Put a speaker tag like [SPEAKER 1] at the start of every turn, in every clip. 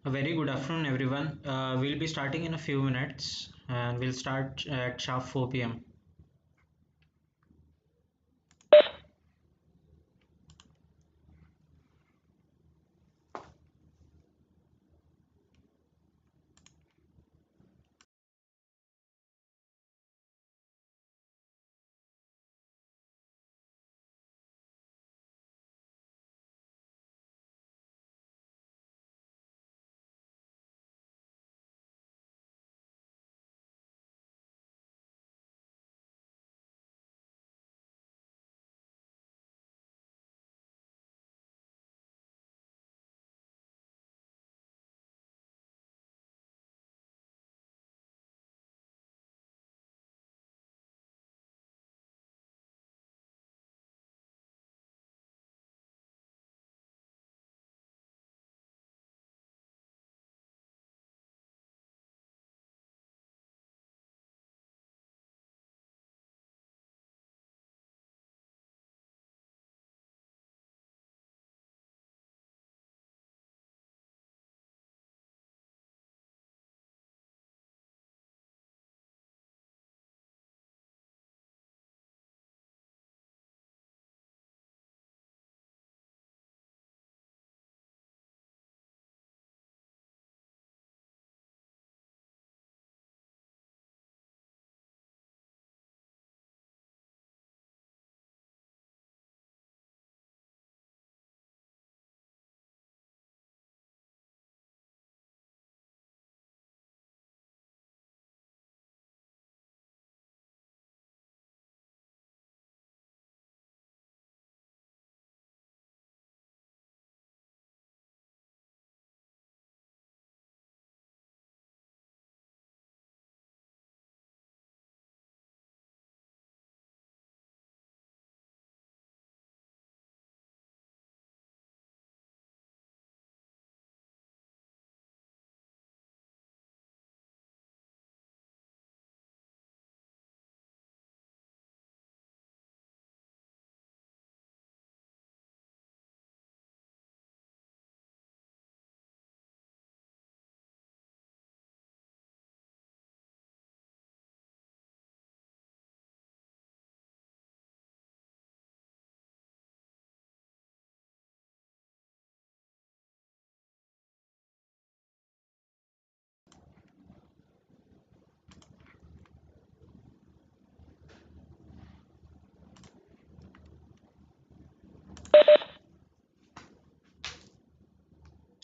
[SPEAKER 1] A very good afternoon, everyone. We'll be starting in a few minutes and we'll start at sharp 4 p.m.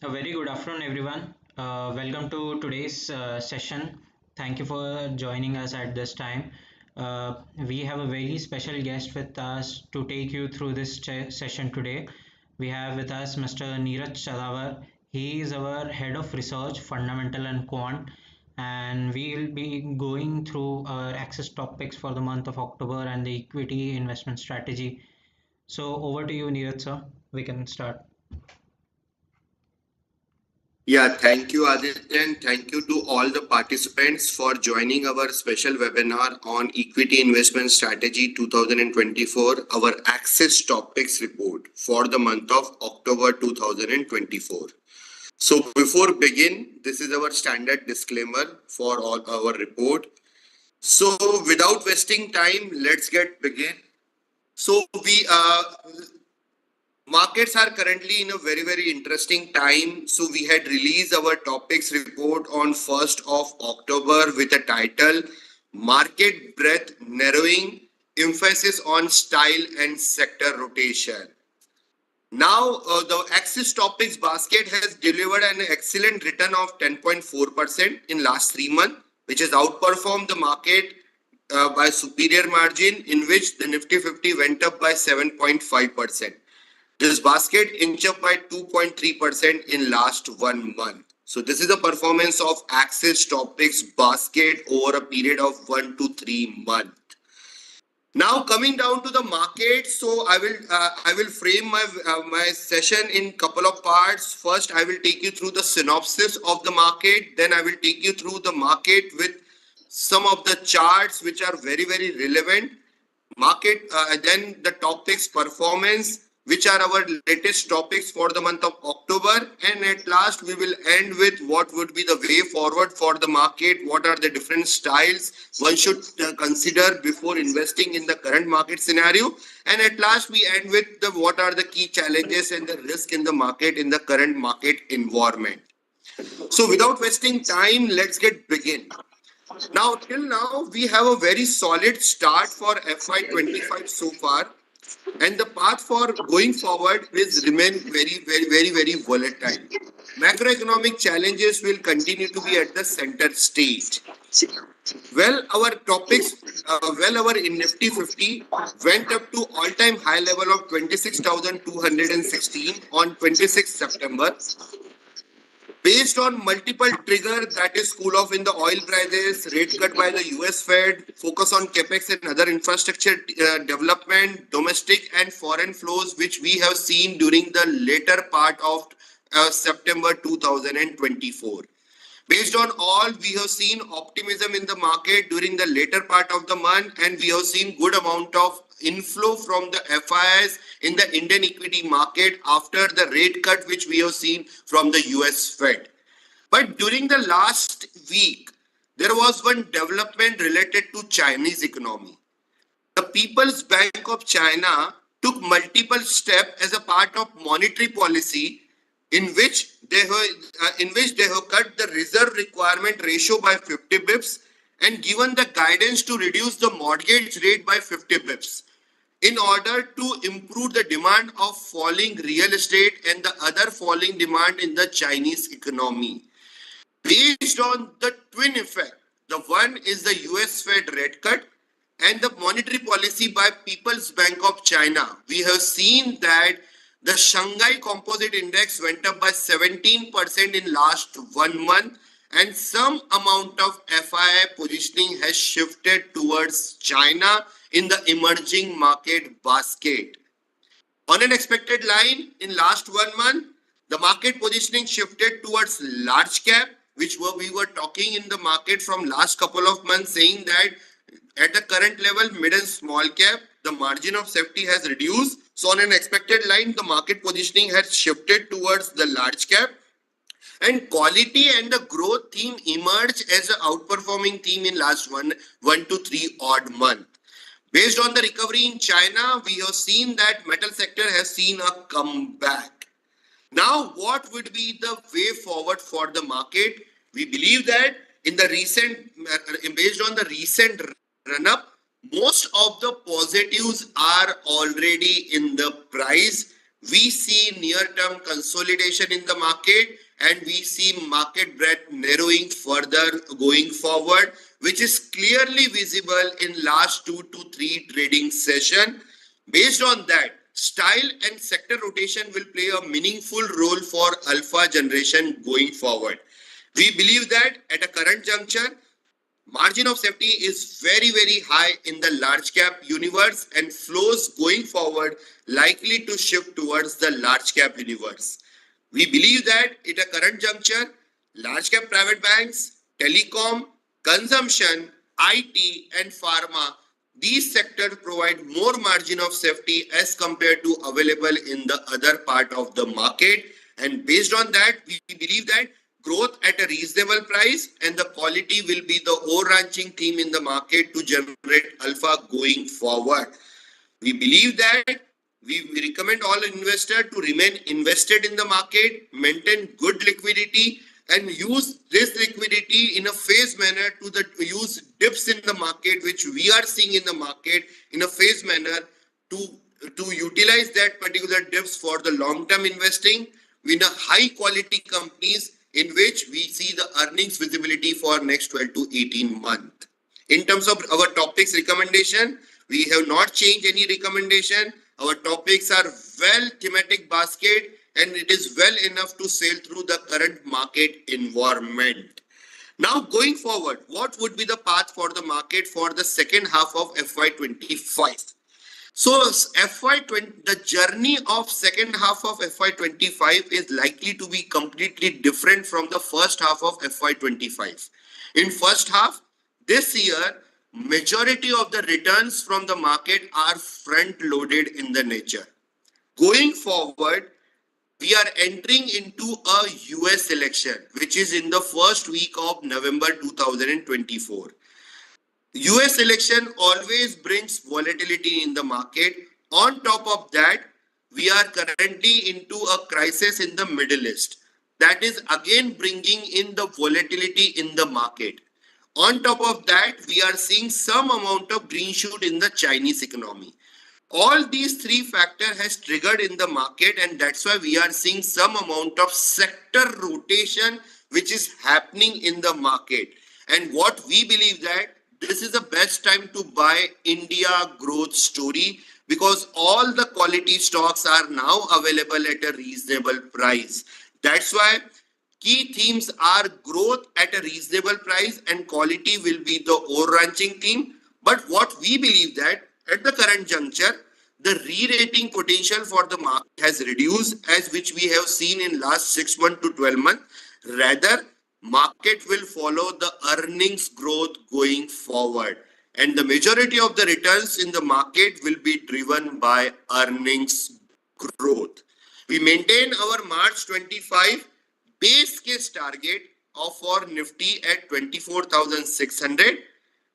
[SPEAKER 1] A very good afternoon, everyone. Welcome to today's session. Thank you for joining us at this time. We have a very special guest with us to take you through this session today. We have with us Mr. Neeraj Chadawar. He is our head of research, fundamental and quant, and we'll be going through our access topics for the month of October and the equity investment strategy. So over to you, Neeraj, sir. We can start.
[SPEAKER 2] Yeah, thank you, Aditya, and thank you to all the participants for joining our special webinar on Equity Investment Strategy 2024, our Access Topics Report for the month of October 2024. So before begin, this is our standard disclaimer for all our report. So without wasting time, let's get begin. So markets are currently in a very interesting time. So we had released our topics report on 1st of October with a title Market Breadth Narrowing, Emphasis on Style and Sector Rotation. Now the Axis Topics basket has delivered an excellent return of 10.4% in last 3 months, which has outperformed the market by superior margin, in which the Nifty 50 went up by 7.5%. This basket inched up by 2.3% in last 1 month. So this is the performance of Axis Topics basket over a period of 1 to 3 months. Now coming down to the market, so I will frame my session in couple of parts. First, I will take you through the synopsis of the market. Then I will take you through the market with some of the charts which are very relevant. Then the topics performance which are our latest topics for the month of October. And at last, we will end with what would be the way forward for the market, what are the different styles one should consider before investing in the current market scenario. And at last, we end with what are the key challenges and the risk in the market in the current market environment. So without wasting time, let's get begin. Now, till now, we have a very solid start for FY25 so far, and the path for going forward is remain very volatile. Macroeconomic challenges will continue to be at the center stage. Well, our topics, our Nifty 50 went up to all-time high level of 26,216 on 26 September. Based on multiple triggers, that is cool off in the oil prices, rate cut by the US Fed, focus on capex and other infrastructure development, domestic and foreign flows, which we have seen during the later part of September 2024. Based on all, we have seen optimism in the market during the later part of the month, and we have seen good amount of inflow from the FIIs in the Indian equity market after the rate cut which we have seen from the US Fed. But during the last week, there was one development related to Chinese economy. The People's Bank of China took multiple steps as a part of monetary policy in which they have cut the reserve requirement ratio by 50 bips and given the guidance to reduce the mortgage rate by 50 bips in order to improve the demand of falling real estate and the other falling demand in the Chinese economy. Based on the twin effect, the one is the US Fed rate cut and the monetary policy by People's Bank of China. We have seen that the Shanghai Composite Index went up by 17% in last 1 month, and some amount of FII positioning has shifted towards China in the emerging market basket. On an expected line, in last 1 month, the market positioning shifted towards large cap, which we were talking in the market from last couple of months, saying that at the current level, mid and small cap, the margin of safety has reduced. So on an expected line, the market positioning has shifted towards the large cap. And quality and the growth theme emerged as an outperforming theme in last 1 to 3 odd month. Based on the recovery in China, we have seen that metal sector has seen a comeback. Now, what would be the way forward for the market? We believe that in the based on the recent run-up, most of the positives are already in the price. We see near-term consolidation in the market and we see market breadth narrowing further going forward, which is clearly visible in last 2 to 3 trading session. Based on that, style and sector rotation will play a meaningful role for alpha generation going forward. We believe that at a current juncture, margin of safety is very high in the large cap universe and flows going forward likely to shift towards the large cap universe. We believe that at a current juncture, large cap private banks, telecom, consumption, IT and pharma, these sectors provide more margin of safety as compared to available in the other part of the market. And based on that, we believe that growth at a reasonable price and the quality will be the overarching theme in the market to generate alpha going forward. We believe that we recommend all investors to remain invested in the market, maintain good liquidity and use this liquidity in a phased manner to use dips in the market, which we are seeing in the market in a phased manner to utilize that particular dips for the long-term investing in a high quality companies in which we see the earnings visibility for next 12 to 18 months. In terms of our topics recommendation, we have not changed any recommendation. Our topics are well thematic basket and it is well enough to sail through the current market environment. Now going forward, what would be the path for the market for the second half of FY25? So the journey of second half of FY25 is likely to be completely different from the first half of FY25. In first half, this year, majority of the returns from the market are front loaded in the nature. Going forward, we are entering into a US election, which is in the first week of November 2024. US election always brings volatility in the market. On top of that, we are currently into a crisis in the Middle East. That is again bringing in the volatility in the market. On top of that, we are seeing some amount of green shoot in the Chinese economy. All these three factors has triggered in the market, and that's why we are seeing some amount of sector rotation which is happening in the market. And what we believe that this is the best time to buy India growth story, because all the quality stocks are now available at a reasonable price. That's why key themes are growth at a reasonable price and quality will be the overarching theme. But what we believe that at the current juncture, the re-rating potential for the market has reduced, as which we have seen in last 6 months to 12 months. Rather, market will follow the earnings growth going forward. And the majority of the returns in the market will be driven by earnings growth. We maintain our March 25 base case target of for Nifty at 24,600.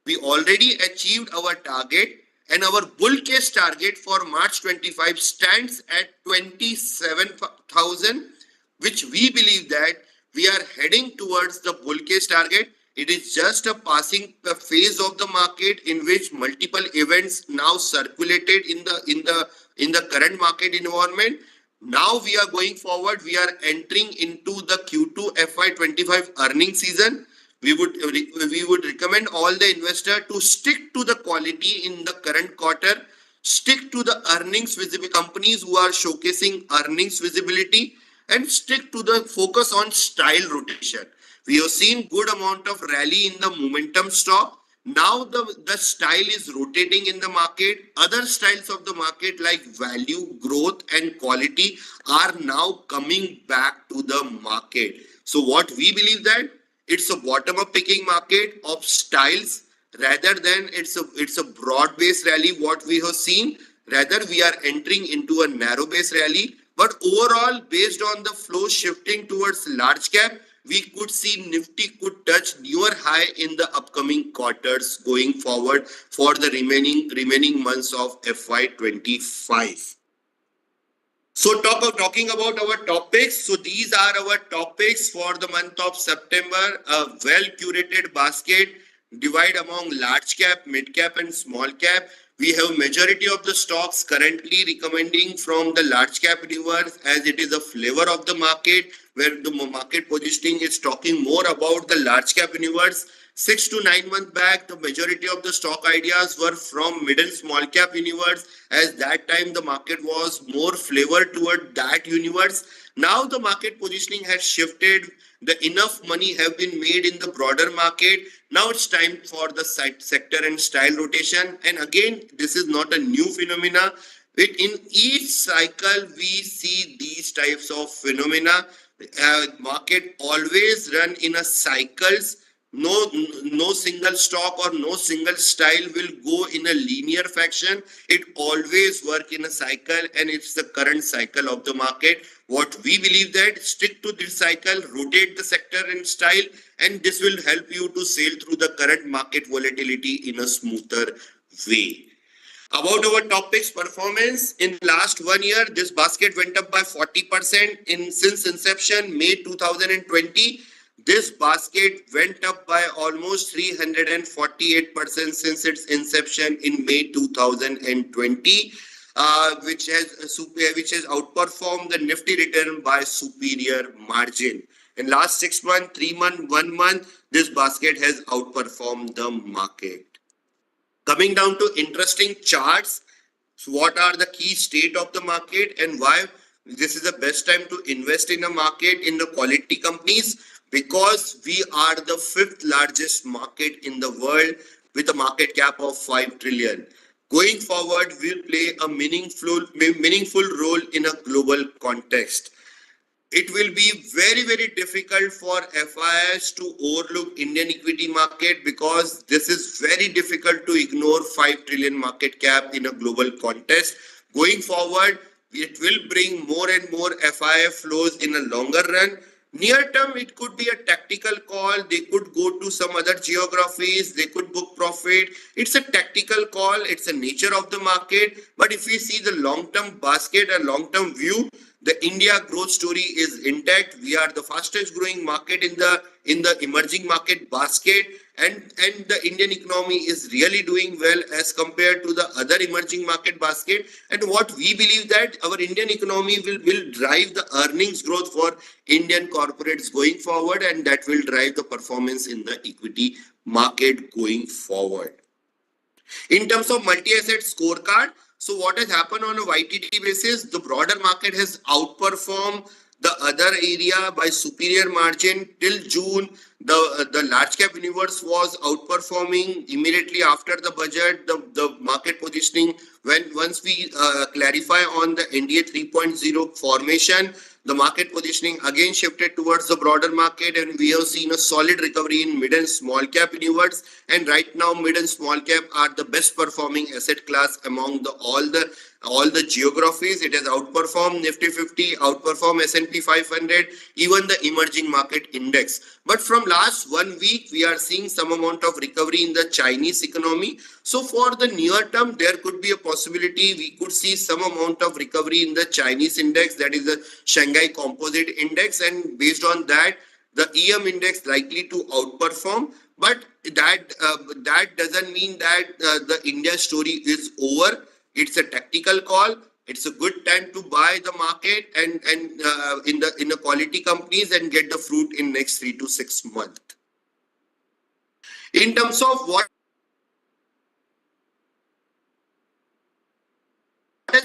[SPEAKER 2] We already achieved our target, and our bull case target for March 25 stands at 27,000, which we believe that we are heading towards the bull case target. It is just a passing phase of the market in which multiple events now circulated in the current market environment. Now we are going forward. We are entering into the Q2 FY25 earnings season. We would recommend all the investor to stick to the quality in the current quarter, stick to the earnings visible companies who are showcasing earnings visibility, and stick to the focus on style rotation. We have seen good amount of rally in the momentum stock. Now the style is rotating in the market. Other styles of the market like value, growth, and quality are now coming back to the market. So what we believe that it's a bottom-up picking market of styles rather than it's a broad-based rally. What we have seen, rather we are entering into a narrow-based rally. But overall, based on the flow shifting towards large cap, we could see Nifty could touch newer high in the upcoming quarters going forward for the remaining months of FY25. So talking about our topics. So these are our topics for the month of September. A well-curated basket divide among large cap, mid cap, and small cap. We have majority of the stocks currently recommending from the large cap universe, as it is a flavor of the market where the market positioning is talking more about the large cap universe. 6 to 9 months back, the majority of the stock ideas were from mid and small cap universe, as that time the market was more flavored toward that universe. Now the market positioning has shifted. The enough money have been made in the broader market. Now it's time for the sector and style rotation. And again, this is not a new phenomena. In each cycle, we see these types of phenomena. Market always run in a cycles. No single stock or no single style will go in a linear fashion. It always work in a cycle, and it's the current cycle of the market. What we believe that stick to this cycle, rotate the sector and style, and this will help you to sail through the current market volatility in a smoother way. About our topics performance, in last 1 year, this basket went up by 40% since inception, May 2020. This basket went up by almost 348% since its inception in May 2020, which has outperformed the Nifty return by superior margin. In last 6 months, 3 months, 1 month, this basket has outperformed the market. Coming down to interesting charts, so what are the key state of the market and why this is the best time to invest in a market in the quality companies? Because we are the 5th largest market in the world with a market cap of 5 trillion. Going forward, we'll play a meaningful role in a global context. It will be very, very difficult for FIs to overlook Indian equity market, because this is very difficult to ignore 5 trillion market cap in a global context. Going forward, it will bring more and more FII flows in a longer run. Near term, it could be a tactical call. They could go to some other geographies. They could book profit. It's a tactical call. It's the nature of the market. But if we see the long-term basket, a long-term view, the India growth story is intact. We are the fastest growing market in the emerging market basket, and the Indian economy is really doing well as compared to the other emerging market basket. And what we believe that our Indian economy will drive the earnings growth for Indian corporates going forward, and that will drive the performance in the equity market going forward. In terms of multi-asset scorecard, so what has happened on a YTD basis, the broader market has outperformed the other area by superior margin till June. The large cap universe was outperforming immediately after the budget. The market positioning, when once we clarify on the NDA 3.0 formation, the market positioning again shifted towards the broader market, and we have seen a solid recovery in mid and small cap universe. And right now, mid and small cap are the best performing asset class among all the geographies. It has outperformed Nifty 50, outperformed S&P 500, even the emerging market index. But from last 1 week, we are seeing some amount of recovery in the Chinese economy. So for the near term, there could be a possibility we could see some amount of recovery in the Chinese index, that is the Shanghai Composite Index, and based on that, the EM index likely to outperform. But that doesn't mean that the India story is over. It's a tactical call. It's a good time to buy the market and in the quality companies and get the fruit in next 3 to 6 months. In terms of what,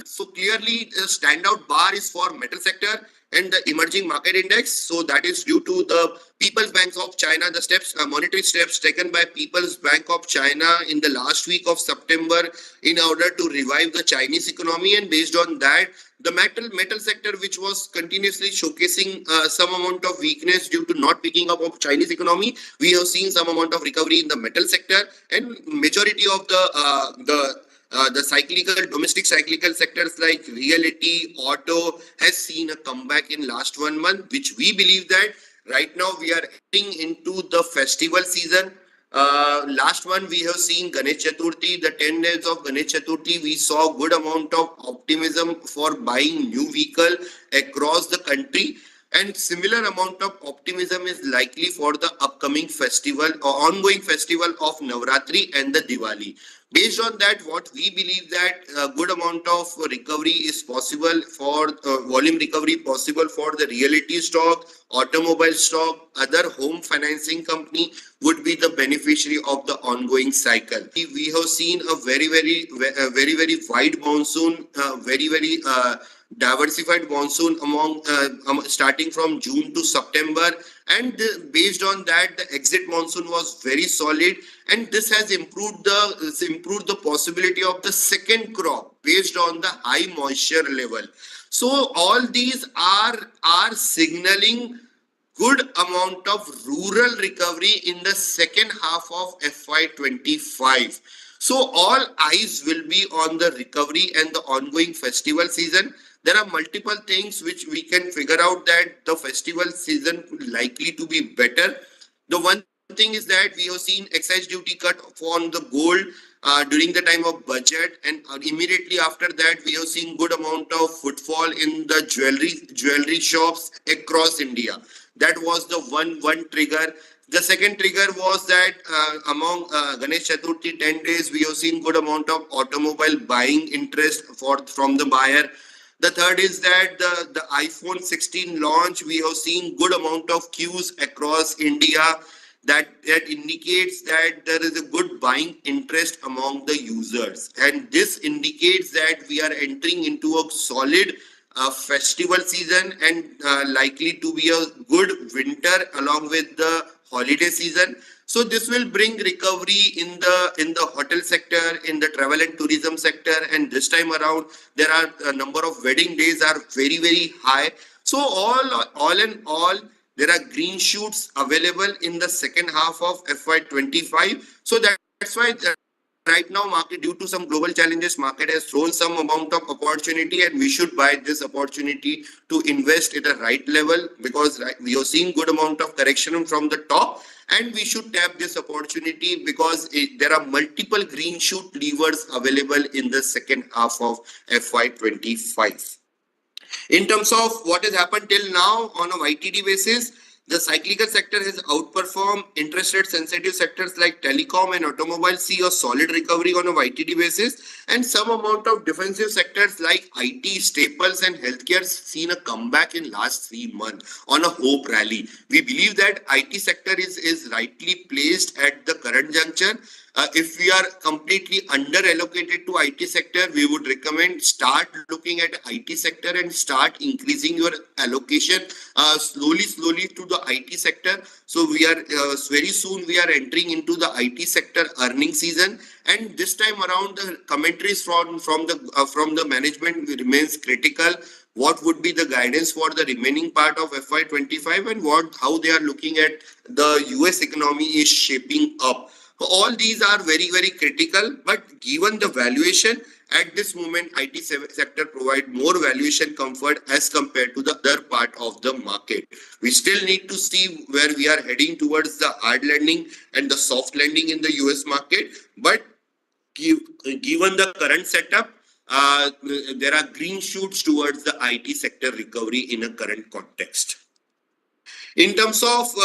[SPEAKER 2] so clearly the standout bar is for metal sector and the emerging market index. So that is due to the People's Bank of China, the steps, monetary steps taken by People's Bank of China in the last week of September in order to revive the Chinese economy. And based on that, the metal sector, which was continuously showcasing some amount of weakness due to not picking up of Chinese economy, we have seen some amount of recovery in the metal sector, and majority of the cyclical, domestic cyclical sectors like realty, auto has seen a comeback in last 1 month, which we believe that right now we are heading into the festival season. Last one we have seen Ganesh Chaturthi, the 10 days of Ganesh Chaturthi, we saw good amount of optimism for buying new vehicle across the country. And similar amount of optimism is likely for the upcoming festival or ongoing festival of Navratri and the Diwali. Based on that, what we believe that a good amount of recovery is possible for volume recovery possible for the realty stock, automobile stock, other home financing company would be the beneficiary of the ongoing cycle. We have seen a very wide monsoon, very diversified monsoon among starting from June to September, and based on that the exit monsoon was very solid, and this has improved the possibility of the second crop based on the high moisture level. So all these are signaling good amount of rural recovery in the second half of FY25. So all eyes will be on the recovery and the ongoing festival season. There are multiple things which we can figure out that the festival season likely to be better. The one thing is that we have seen excise duty cut on the gold during the time of budget, and immediately after that we have seen good amount of footfall in the jewelry shops across India. That was the one trigger. The second trigger was that among Ganesh Chaturthi 10 days, we have seen good amount of automobile buying interest from the buyer. The third is that the iPhone 16 launch, we have seen good amount of queues across India. That indicates that there is a good buying interest among the users. And this indicates that we are entering into a solid festival season and likely to be a good winter along with the holiday season. So this will bring recovery in the hotel sector, in the travel and tourism sector, and this time around there are a number of wedding days are very high. So all in all, there are green shoots available in the second half of FY25. So that's why right now market, due to some global challenges, market has thrown some amount of opportunity, and we should buy this opportunity to invest at a right level, because we are seeing good amount of correction from the top, and we should tap this opportunity because there are multiple green shoot levers available in the second half of FY25. In terms of what has happened till now on a YTD basis, the cyclical sector has outperformed. Interest rate sensitive sectors like telecom and automobile see a solid recovery on a YTD basis, and some amount of defensive sectors like IT, staples, and healthcare seen a comeback in last 3 months on a hope rally. We believe that IT sector is rightly placed at the current juncture. If we are completely under allocated to IT sector, we would recommend start looking at IT sector and start increasing your allocation slowly to the IT sector. So we are very soon we are entering into the IT sector earning season, and this time around the commentaries from the management remains critical. What would be the guidance for the remaining part of FY25, and how they are looking at the US economy is shaping up. All these are very critical, but given the valuation at this moment, IT sector provide more valuation comfort as compared to the other part of the market. We still need to see where we are heading towards the hard landing and the soft landing in the US market. But given the current setup, there are green shoots towards the IT sector recovery in a current context. In terms of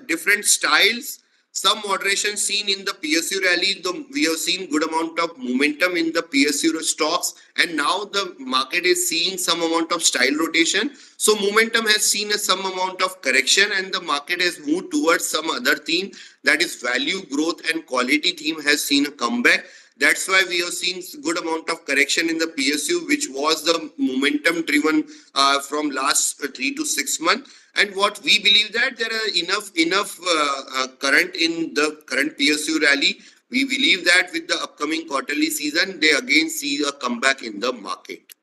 [SPEAKER 2] different styles, some moderation seen in the PSU rally. We have seen good amount of momentum in the PSU stocks, and now the market is seeing some amount of style rotation. So momentum has seen some amount of correction, and the market has moved towards some other theme, that is value, growth, and quality theme has seen a comeback. That's why we have seen good amount of correction in the PSU, which was the momentum driven from last 3 to 6 months. And what we believe that there are enough current in the current PSU rally. We believe that with the upcoming quarterly season, they again see a comeback in the market.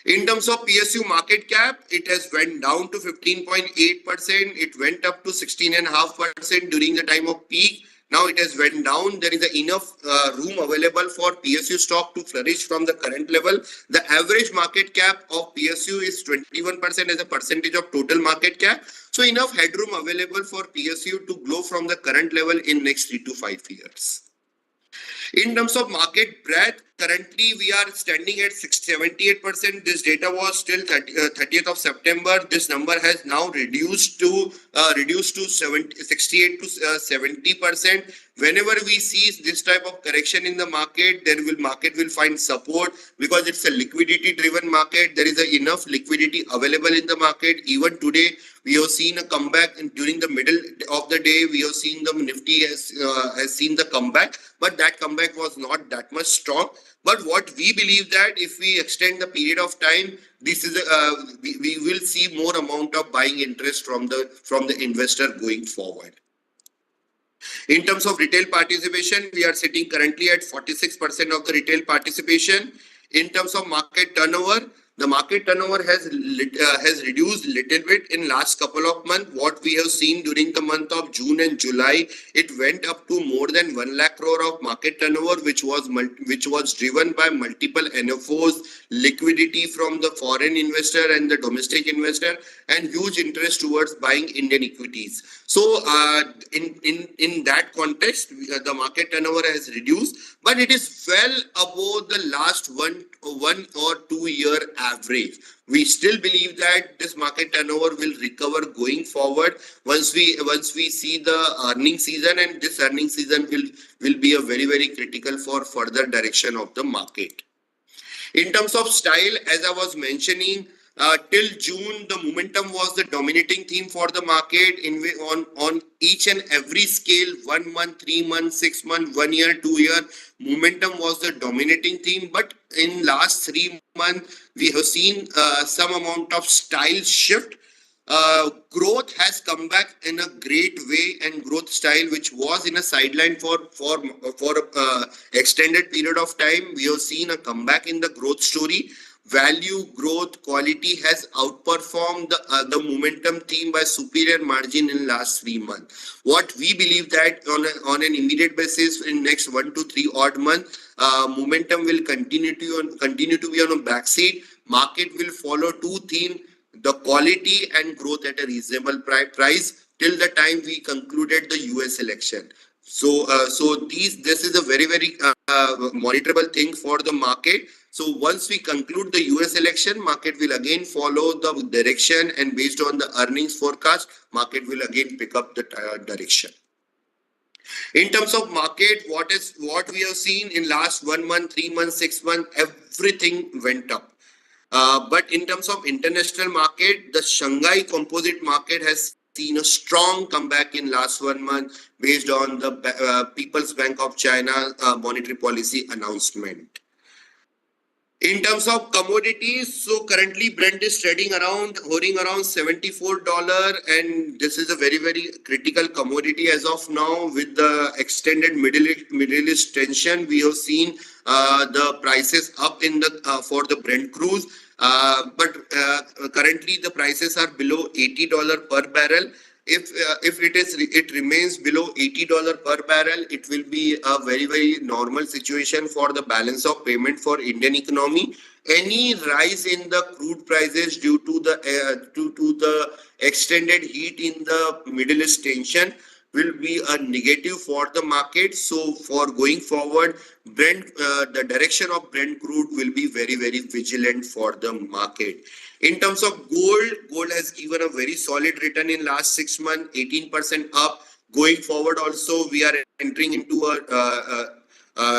[SPEAKER 2] In terms of PSU market cap, it has went down to 15.8%. It went up to 16.5% during the time of peak. Now it has went down. There is enough room available for PSU stock to flourish from the current level. The average market cap of PSU is 21% as a percentage of total market cap. So enough headroom available for PSU to grow from the current level in next 3 to 5 years. In terms of market breadth, currently we are standing at 78%. This data was till 30th of September. This number has now reduced to 68 to 70%. Whenever we see this type of correction in the market, market will find support because it's a liquidity driven market. There is enough liquidity available in the market. Even today, we have seen a comeback, and during the middle of the day, we have seen the Nifty has seen the comeback, but that comeback was not that much strong. But what we believe that if we extend the period of time, this is we will see more amount of buying interest from the investor going forward. In terms of retail participation, we are sitting currently at 46% of the retail participation. In terms of market turnover, the market turnover has reduced little bit in last couple of months. What we have seen during the month of June and July, it went up to more than 1 lakh crore of market turnover, which was driven by multiple NFOs, liquidity from the foreign investor and the domestic investor, and huge interest towards buying Indian equities. So in that context, the market turnover has reduced, but it is well above the last one or 2 year average. We still believe that this market turnover will recover going forward once we see the earning season, and this earning season will be a very critical for further direction of the market. In terms of style, as I was mentioning, till June, the momentum was the dominating theme for the market on each and every scale, 1 month, 3 months, 6 months, 1 year, 2 year. Momentum was the dominating theme, but in last 3 months, we have seen some amount of style shift. Growth has come back in a great way, and growth style, which was in a sideline for extended period of time, we have seen a comeback in the growth story. value, growth, quality has outperformed the momentum theme by superior margin in last 3 months. What we believe that on an immediate basis in next 1 to 3 odd months, momentum will continue to be on a backseat. Market will follow two themes: the quality and growth at a reasonable price till the time we concluded the US election. So this is a very monitorable thing for the market. So once we conclude the US election, market will again follow the direction, and based on the earnings forecast, market will again pick up the direction. In terms of market, what we have seen in last 1 month, 3 months, 6 months, everything went up. But in terms of international market, the Shanghai composite market has seen a strong comeback in last 1 month based on the People's Bank of China monetary policy announcement. In terms of commodities, so currently Brent is hovering around $74, and this is a very critical commodity as of now. With the extended Middle East tension, we have seen the prices up in the for the Brent crude, but currently the prices are below $80 per barrel. If it remains below $80 per barrel, it will be a very normal situation for the balance of payment for Indian economy. Any rise in the crude prices due to the extended heat in the Middle East tension will be a negative for the market. So for going forward, the direction of Brent crude will be very vigilant for the market. In terms of gold has given a very solid return in last 6 months, 18% up. Going forward also, we are entering into a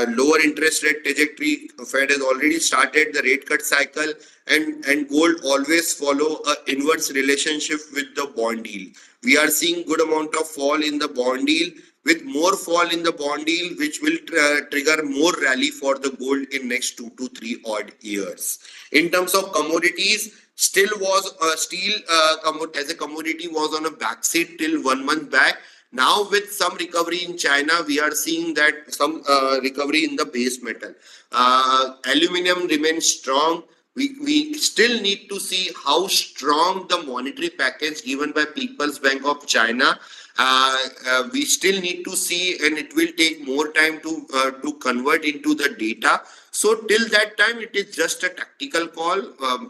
[SPEAKER 2] lower interest rate trajectory. Fed has already started the rate cut cycle, and gold always follow a inverse relationship with the bond yield. We are seeing good amount of fall in the bond yield, with more fall in the bond yield, which will trigger more rally for the gold in next 2 to 3 odd years. In terms of commodities, steel as a commodity was on a backseat till 1 month back. Now with some recovery in China, we are seeing that some recovery in the base metal. Aluminum remains strong. We still need to see how strong the monetary package given by People's Bank of China. We still need to see, and it will take more time to convert into the data. So till that time, it is just a tactical call.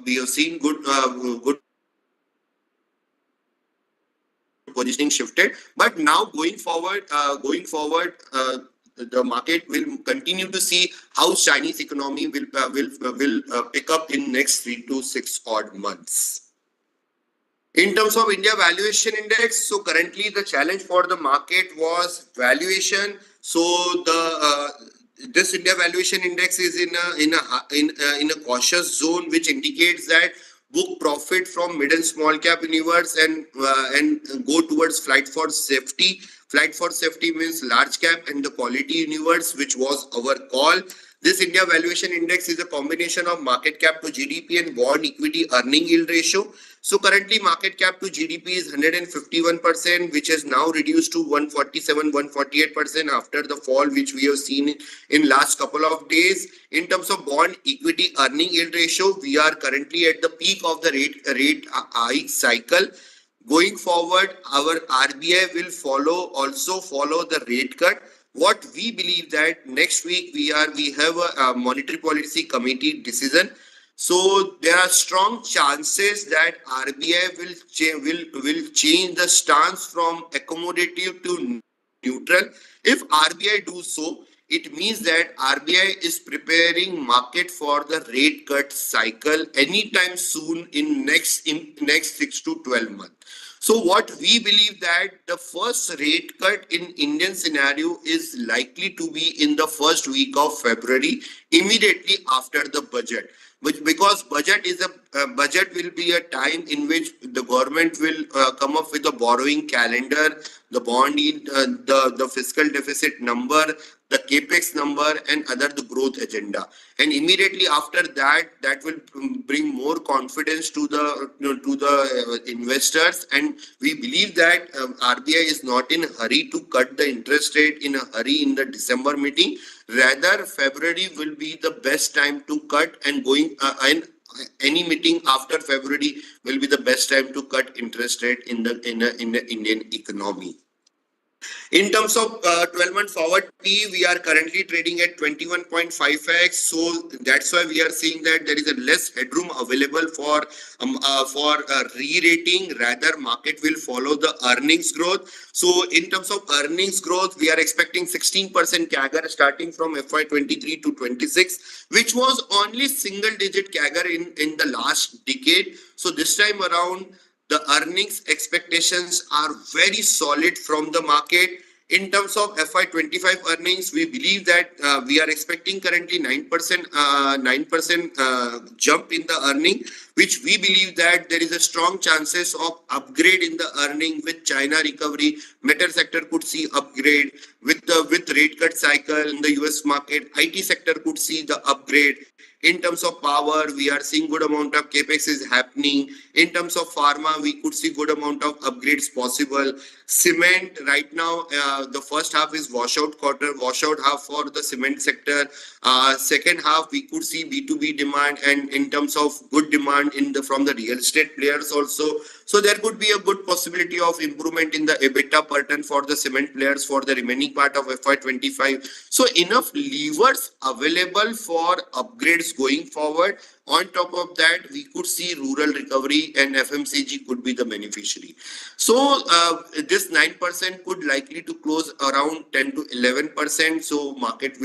[SPEAKER 2] We have seen good positioning shifted, but now going forward, the market will continue to see how Chinese economy will pick up in next 3 to 6 odd months. In terms of India valuation index, so currently the challenge for the market was valuation. So this India valuation index is in a cautious zone, which indicates that book profit from mid and small cap universe and go towards flight for safety. Flight for safety means large cap and the quality universe, which was our call. This India valuation index is a combination of market cap to GDP and bond equity earning yield ratio. So currently market cap to GDP is 151%, which has now reduced to 147, 148% after the fall which we have seen in last couple of days. In terms of bond equity earning yield ratio, we are currently at the peak of the rate hike cycle. Going forward, our RBI will also follow the rate cut. What we believe that next week we have a monetary policy committee decision. So there are strong chances that RBI will change the stance from accommodative to neutral. If RBI do so, it means that RBI is preparing market for the rate cut cycle anytime soon in next 6 to 12 months. So what we believe that the first rate cut in Indian scenario is likely to be in the first week of February, immediately after the budget. Because budget will be a time in which the government will come up with a borrowing calendar, the bond yield, the fiscal deficit number, the capex number, and the growth agenda. And immediately after that will bring more confidence to the investors. And we believe that RBI is not in a hurry to cut the interest rate in a hurry in the December meeting. Rather, February will be the best time to cut, and any meeting after February will be the best time to cut interest rate in the Indian economy. In terms of 12-month forward P, we are currently trading at 21.5x. So that's why we are seeing that there is a less headroom available for re-rating. Rather, market will follow the earnings growth. So in terms of earnings growth, we are expecting 16% CAGR starting from FY23 to 26, which was only single-digit CAGR in the last decade. So this time around, the earnings expectations are very solid from the market. In terms of FY25 earnings, we believe that we are expecting currently 9% jump in the earning, which we believe that there is a strong chances of upgrade in the earning with China recovery. Metal sector could see upgrade with rate cut cycle in the US market. IT sector could see the upgrade. In terms of power, we are seeing good amount of capex is happening. In terms of pharma, we could see good amount of upgrades possible. Cement right now, the first half is washout half for the cement sector. Second half, we could see B2B demand, and in terms of good demand from the real estate players also. So there could be a good possibility of improvement in the EBITDA per ton for the cement players for the remaining part of FY25. So enough levers available for upgrades going forward. On top of that, we could see rural recovery and FMCG could be the beneficiary. So this 9% could likely to close around 10 to 11%. So market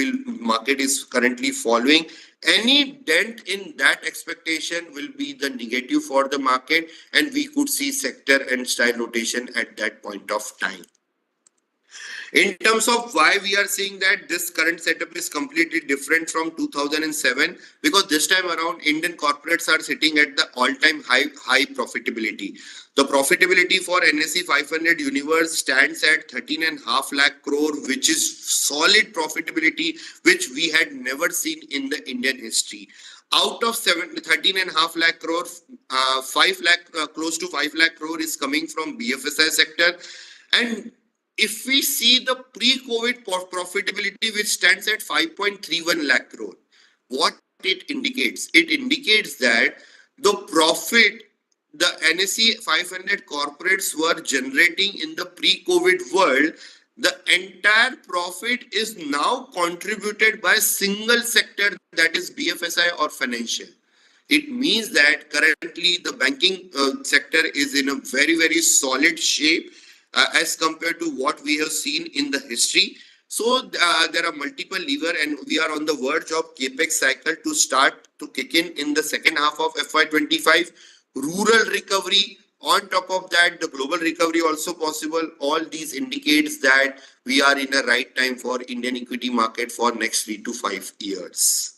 [SPEAKER 2] is currently following. Any dent in that expectation will be the negative for the market, and we could see sector and style rotation at that point of time. In terms of why we are seeing that this current setup is completely different from 2007, because this time around Indian corporates are sitting at the all-time high profitability. The profitability for NSE 500 universe stands at 13.5 lakh crore, which is solid profitability, which we had never seen in the Indian history. Out of 13.5 lakh crore, 5 lakh, close to 5 lakh crore is coming from BFSI sector. And if we see the pre-COVID profitability, which stands at 5.31 lakh crore, what it indicates? It indicates that the profit the NSE 500 corporates were generating in the pre-COVID world, the entire profit is now contributed by a single sector, that is BFSI or financial. It means that currently the banking sector is in a very, very solid shape as compared to what we have seen in the history. So there are multiple levers, and we are on the verge of capex cycle to start to kick in the second half of FY25. Rural recovery, on top of that, the global recovery also possible. All these indicates that we are in a right time for Indian equity market for next 3 to 5 years.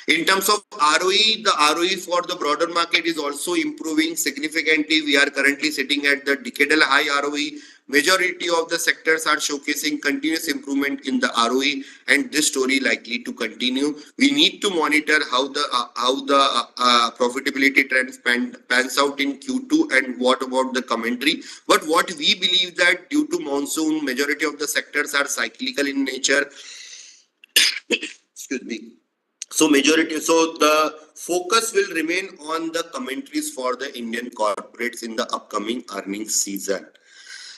[SPEAKER 2] In terms of ROE, the ROE for the broader market is also improving significantly. We are currently sitting at the decadal high ROE. Majority of the sectors are showcasing continuous improvement in the ROE, and this story likely to continue. We need to monitor how the profitability trends pans out in Q2, and what about the commentary. But what we believe that due to monsoon, majority of the sectors are cyclical in nature. Excuse me. So the focus will remain on the commentaries for the Indian corporates in the upcoming earnings season.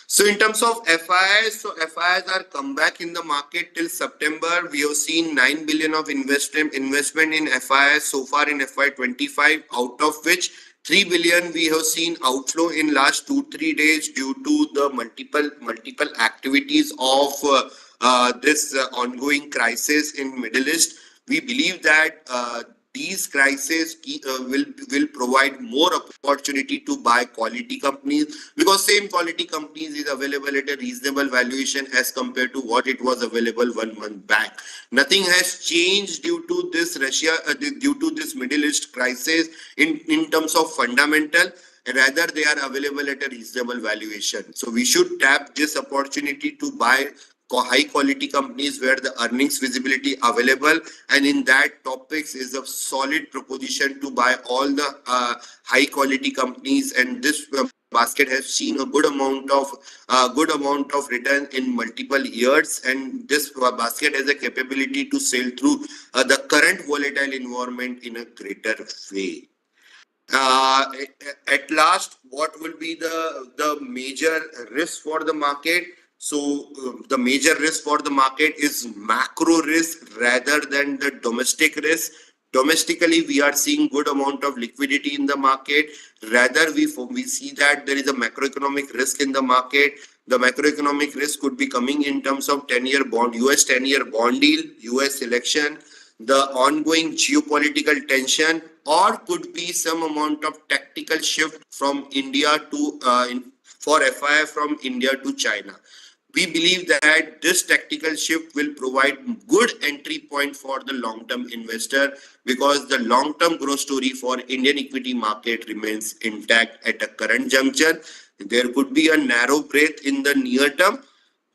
[SPEAKER 2] So in terms of FIIs, so FIIs are come back in the market till September. We have seen 9 billion of investment in FIIs so far in FY25, out of which 3 billion we have seen outflow in last 2-3 days due to the multiple activities of this ongoing crisis in Middle East. We believe that these crises will provide more opportunity to buy quality companies, because same quality companies is available at a reasonable valuation as compared to what it was available 1 month back. Nothing has changed due to this due to this Middle East crisis in terms of fundamental. Rather, they are available at a reasonable valuation. So we should tap this opportunity to buy high quality companies where the earnings visibility available, and in that topics is a solid proposition to buy all the high quality companies, and this basket has seen a good amount of return in multiple years, and this basket has a capability to sail through the current volatile environment in a greater way. uh, at last, what will be the major risk for the market? So the major risk for the market is macro risk rather than the domestic risk. Domestically, we are seeing good amount of liquidity in the market. Rather, we see that there is a macroeconomic risk in the market. The macroeconomic risk could be coming in terms of 10-year bond, US 10-year bond deal, US election, the ongoing geopolitical tension, or could be some amount of tactical shift from India to for FII from India to China. We believe that this tactical shift will provide good entry point for the long-term investor, because the long-term growth story for Indian equity market remains intact at a current juncture. There could be a narrow breath in the near term,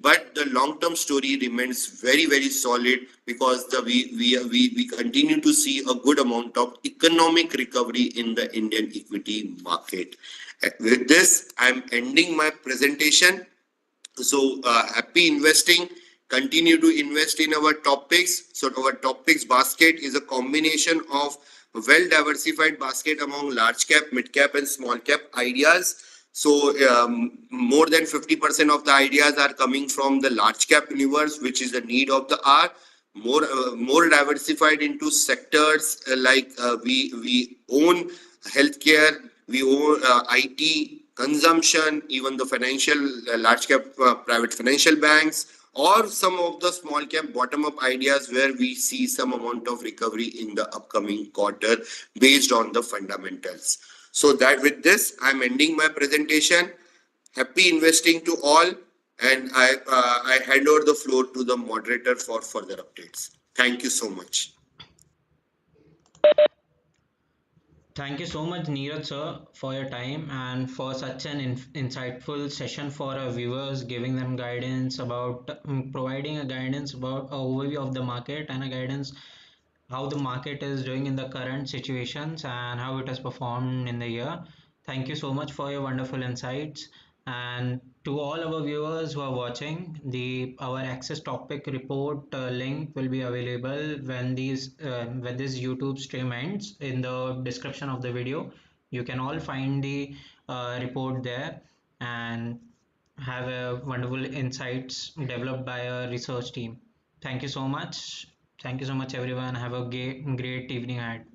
[SPEAKER 2] but the long term story remains very solid, because we continue to see a good amount of economic recovery in the Indian equity market. With this, I'm ending my presentation. So happy investing. Continue to invest in our topics. So our topics basket is a combination of well diversified basket among large cap, mid cap, and small cap ideas. So more than 50% of the ideas are coming from the large cap universe, which is the need of the hour. More diversified into sectors, like we own healthcare, we own IT, consumption, even the financial large cap private financial banks, or some of the small cap bottom up ideas where we see some amount of recovery in the upcoming quarter based on the fundamentals. So that with this, I'm ending my presentation. Happy investing to all, and I hand over the floor to the moderator for further updates. Thank you so much.
[SPEAKER 1] Thank you so much, Neeraj sir, for your time and for such an insightful session for our viewers, giving them guidance about providing a guidance about a overview of the market and a guidance how the market is doing in the current situations and how it has performed in the year. Thank you so much for your wonderful insights. And to all our viewers who are watching, the our access topic report link will be available when this YouTube stream ends in the description of the video. You can all find the report there and have a wonderful insights developed by a research team. Thank you so much. Thank you so much, everyone. Have a great evening ahead.